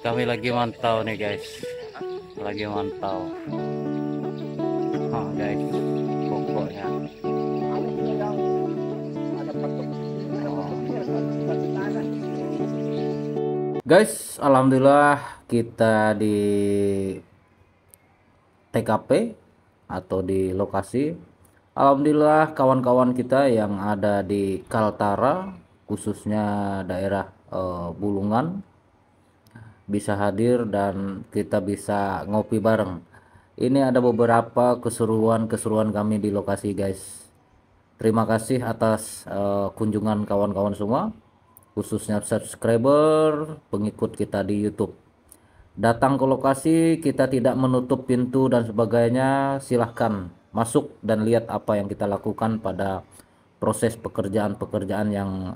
Kami lagi mantau nih guys, lagi mantau. Oh guys, pokoknya. Guys, alhamdulillah kita di TKP atau di lokasi. Alhamdulillah kawan-kawan kita yang ada di Kaltara, khususnya daerah Bulungan, bisa hadir dan kita bisa ngopi bareng. Ini ada beberapa keseruan-keseruan kami di lokasi guys. Terima kasih atas kunjungan kawan-kawan semua, khususnya subscriber, pengikut kita di YouTube. Datang ke lokasi, kita tidak menutup pintu dan sebagainya. Silahkan masuk dan lihat apa yang kita lakukan pada proses pekerjaan-pekerjaan yang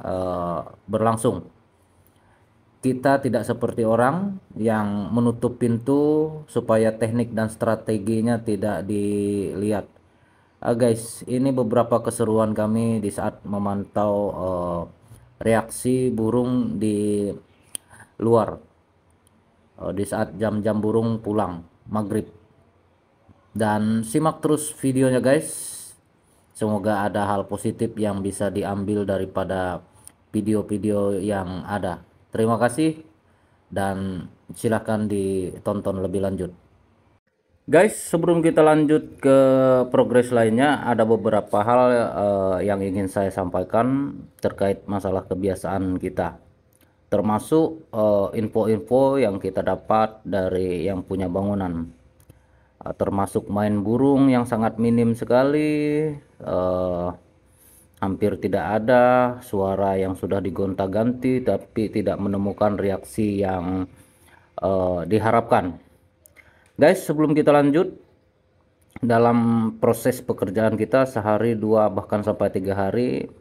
berlangsung. Kita tidak seperti orang yang menutup pintu supaya teknik dan strateginya tidak dilihat. Guys, ini beberapa keseruan kami di saat memantau reaksi burung di luar, di saat jam-jam burung pulang maghrib. Dan simak terus videonya guys. Semoga ada hal positif yang bisa diambil daripada video-video yang ada. Terima kasih dan silahkan ditonton lebih lanjut. Guys, sebelum kita lanjut ke progres lainnya, ada beberapa hal yang ingin saya sampaikan terkait masalah kebiasaan kita. Termasuk info-info yang kita dapat dari yang punya bangunan. Termasuk main burung yang sangat minim sekali, hampir tidak ada, suara yang sudah digonta-ganti tapi tidak menemukan reaksi yang diharapkan. Guys, sebelum kita lanjut dalam proses pekerjaan kita sehari, 2 bahkan sampai 3 hari,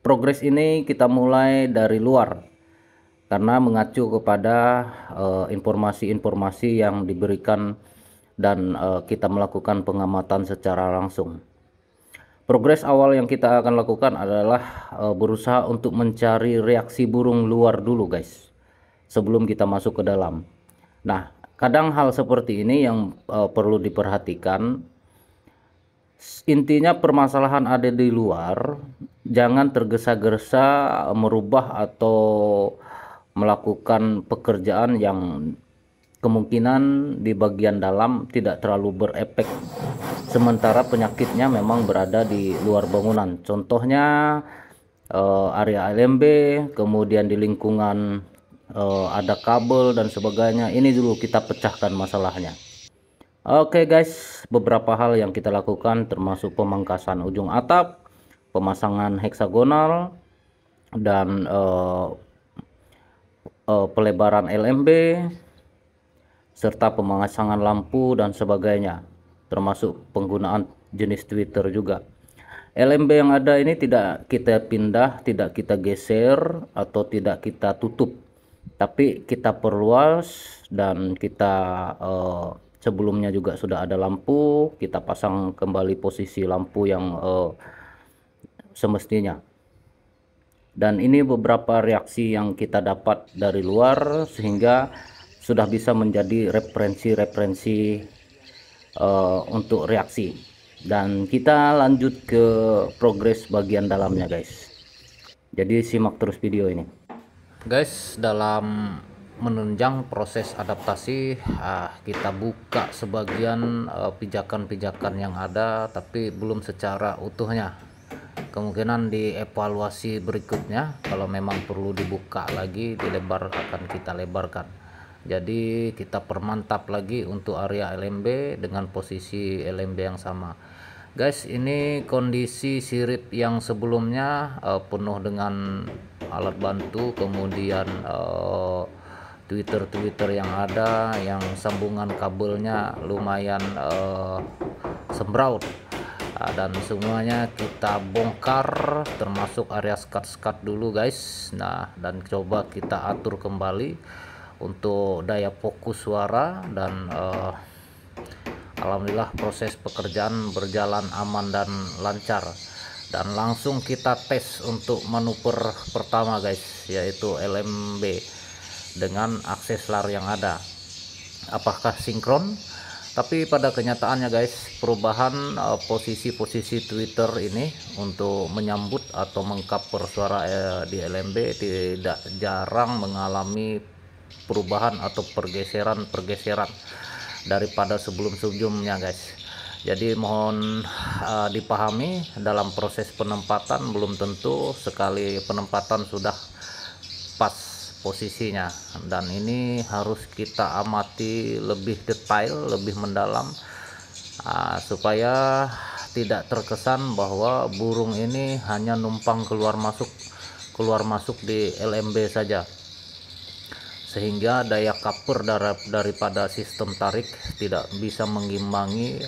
progres ini kita mulai dari luar karena mengacu kepada informasi-informasi yang diberikan dan kita melakukan pengamatan secara langsung. Progres awal yang kita akan lakukan adalah berusaha untuk mencari reaksi burung luar dulu guys, sebelum kita masuk ke dalam. Nah, kadang hal seperti ini yang perlu diperhatikan. Intinya permasalahan ada di luar, jangan tergesa-gesa merubah atau melakukan pekerjaan yang kemungkinan di bagian dalam tidak terlalu berefek, sementara penyakitnya memang berada di luar bangunan. Contohnya area LMB, kemudian di lingkungan ada kabel dan sebagainya. Ini dulu kita pecahkan masalahnya. Oke guys, beberapa hal yang kita lakukan termasuk pemangkasan ujung atap, pemasangan heksagonal, dan pelebaran LMB, serta pemasangan lampu dan sebagainya, termasuk penggunaan jenis Twitter juga. LMB yang ada ini tidak kita pindah, tidak kita geser atau tidak kita tutup, tapi kita perluas dan kita sebelumnya juga sudah ada lampu, kita pasang kembali posisi lampu yang semestinya. Dan ini beberapa reaksi yang kita dapat dari luar sehingga sudah bisa menjadi referensi-referensi untuk reaksi. Dan kita lanjut ke progres bagian dalamnya guys. Jadi simak terus video ini. Guys, dalam menunjang proses adaptasi, kita buka sebagian pijakan-pijakan yang ada, tapi belum secara utuhnya. Kemungkinan di evaluasi berikutnya, kalau memang perlu dibuka lagi, dilebar, akan kita lebarkan. Jadi kita permantap lagi untuk area LMB dengan posisi LMB yang sama. Guys, ini kondisi sirip yang sebelumnya penuh dengan alat bantu, kemudian Twitter yang ada, yang sambungan kabelnya lumayan sembraut, dan semuanya kita bongkar, termasuk area skat-skat dulu guys. Nah, dan coba kita atur kembali untuk daya fokus suara, dan alhamdulillah proses pekerjaan berjalan aman dan lancar. Dan langsung kita tes untuk manuver pertama guys, yaitu LMB. dengan akses LAR yang ada. Apakah sinkron? Tapi pada kenyataannya guys, perubahan posisi-posisi Twitter ini untuk menyambut atau mengcover suara di LMB tidak jarang mengalami perubahan atau pergeseran daripada sebelum-sebelumnya guys. Jadi mohon dipahami, dalam proses penempatan belum tentu sekali penempatan sudah pas posisinya, dan ini harus kita amati lebih detail, lebih mendalam, supaya tidak terkesan bahwa burung ini hanya numpang keluar masuk di LMB saja, sehingga daya cover daripada sistem tarik tidak bisa mengimbangi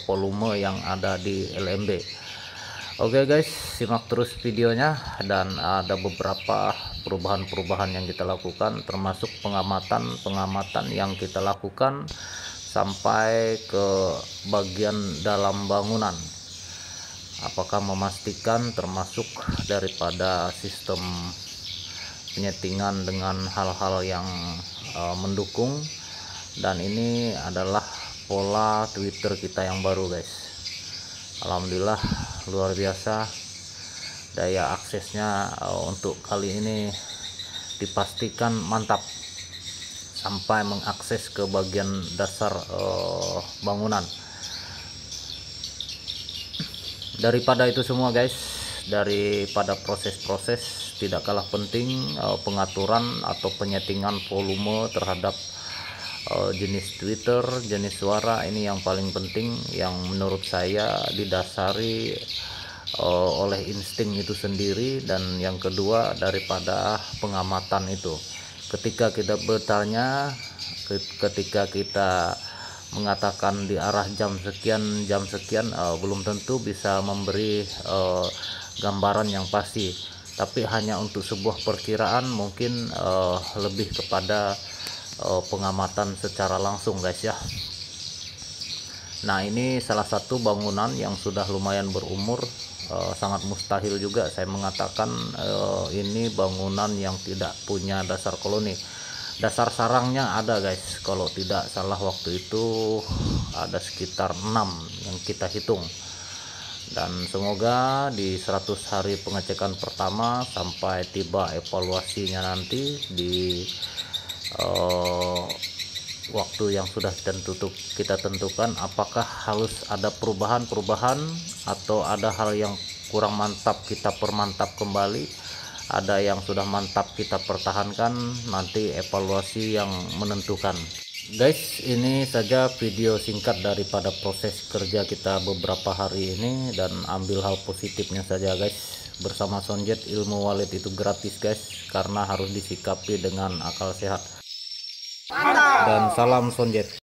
volume yang ada di LMB. Oke guys, simak terus videonya, dan ada beberapa perubahan-perubahan yang kita lakukan, termasuk pengamatan yang kita lakukan sampai ke bagian dalam bangunan. Apakah memastikan termasuk daripada sistem penyetingan dengan hal-hal yang mendukung, dan ini adalah pola Twitter kita yang baru guys. Alhamdulillah luar biasa, daya aksesnya untuk kali ini dipastikan mantap sampai mengakses ke bagian dasar bangunan. Daripada itu semua guys, daripada proses-proses, tidak kalah penting pengaturan atau penyetingan volume terhadap jenis Twitter, jenis suara. Ini yang paling penting, yang menurut saya didasari oleh insting itu sendiri, dan yang kedua daripada pengamatan itu. Ketika kita bertanya, ketika kita mengatakan di arah jam sekian belum tentu bisa memberi gambaran yang pasti, tapi hanya untuk sebuah perkiraan, mungkin lebih kepada pengamatan secara langsung guys ya. Nah, ini salah satu bangunan yang sudah lumayan berumur, sangat mustahil juga saya mengatakan ini bangunan yang tidak punya dasar koloni. Dasar sarangnya ada guys, kalau tidak salah waktu itu ada sekitar 6 yang kita hitung. Dan semoga di 100 hari pengecekan pertama sampai tiba evaluasinya nanti di waktu yang sudah kita tentukan, apakah harus ada perubahan atau ada hal yang kurang mantap kita permantap kembali, ada yang sudah mantap kita pertahankan, nanti evaluasi yang menentukan. Guys, ini saja video singkat daripada proses kerja kita beberapa hari ini, dan ambil hal positifnya saja guys. Bersama Sonjet, ilmu wallet itu gratis guys, karena harus disikapi dengan akal sehat. Dan salam Sonjet.